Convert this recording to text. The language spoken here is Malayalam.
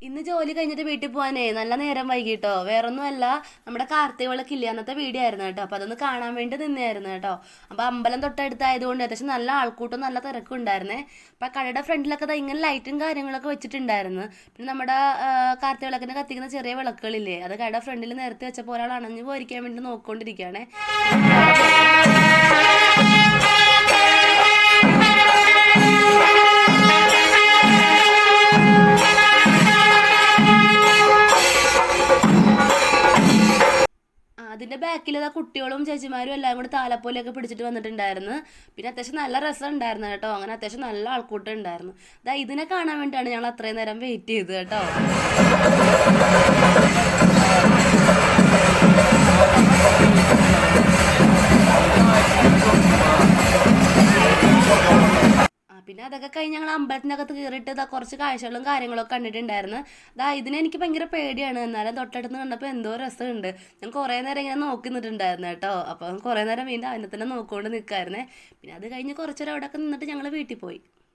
ഇന്ന് ജോലി കഴിഞ്ഞിട്ട് വീട്ടിൽ പോകാനേ നല്ല നേരം വൈകിട്ടോ. വേറൊന്നുമല്ല, നമ്മുടെ കാർത്തിക വിളക്കില്ലേ, അന്നത്തെ വീഡിയോ ആയിരുന്നു കേട്ടോ. അപ്പോൾ അതൊന്ന് കാണാൻ വേണ്ടി നിന്നായിരുന്നു കേട്ടോ. അപ്പോൾ അമ്പലം തൊട്ടടുത്തായതുകൊണ്ട് അത്യാവശ്യം നല്ല ആൾക്കൂട്ടും നല്ല തിരക്കും ഉണ്ടായിരുന്നേ. അപ്പോൾ കടയുടെ ഫ്രണ്ടിലൊക്കെ ഇങ്ങനെ ലൈറ്റും കാര്യങ്ങളൊക്കെ വെച്ചിട്ടുണ്ടായിരുന്നു. പിന്നെ നമ്മുടെ കാർത്തിക വിളക്കിന് കത്തിക്കുന്ന ചെറിയ വിളക്കുകളില്ലേ, അത് കടയുടെ ഫ്രണ്ടിൽ നേരത്തെ വെച്ചപ്പോൾ ഒരാൾ അണഞ്ഞു പോയിരിക്കാൻ വേണ്ടി നോക്കിക്കൊണ്ടിരിക്കുകയാണേ. അതിൻ്റെ ബാക്കിൽ കുട്ടികളും ചേച്ചിമാരും എല്ലാം കൂടി താലപ്പോലൊക്കെ പിടിച്ചിട്ട് വന്നിട്ടുണ്ടായിരുന്നു. പിന്നെ അത്യാവശ്യം നല്ല രസം ഉണ്ടായിരുന്നു കേട്ടോ. അങ്ങനെ അത്യാവശ്യം നല്ല ആൾക്കൂട്ടം ഉണ്ടായിരുന്നു. ഇതിനെ കാണാൻ വേണ്ടിയിട്ടാണ് ഞങ്ങൾ അത്രയും നേരം വെയിറ്റ് ചെയ്തത് കേട്ടോ. പിന്നെ അതൊക്കെ കഴിഞ്ഞ് ഞങ്ങൾ അമ്പലത്തിനകത്ത് കയറിയിട്ട് കുറച്ച് കാഴ്ചകളും കാര്യങ്ങളൊക്കെ കണ്ടിട്ടുണ്ടായിരുന്നു. ഇതിനെനിക്ക് ഭയങ്കര പേടിയാണ്. എന്നാലും തൊട്ടടുത്ത് കണ്ടപ്പോൾ എന്തോ രസമുണ്ട്. ഞാൻ കുറേ നേരം ഇങ്ങനെ നോക്കി നിന്നിട്ടുണ്ടായിരുന്നു കേട്ടോ. അപ്പം കുറേ നേരം വീണ്ടും അതിനെ തന്നെ നോക്കിക്കൊണ്ട് നിൽക്കായിരുന്നേ. പിന്നെ അത് കഴിഞ്ഞ് കുറച്ചേരം അവിടെയൊക്കെ നിന്നിട്ട് ഞങ്ങൾ വീട്ടിൽ പോയി.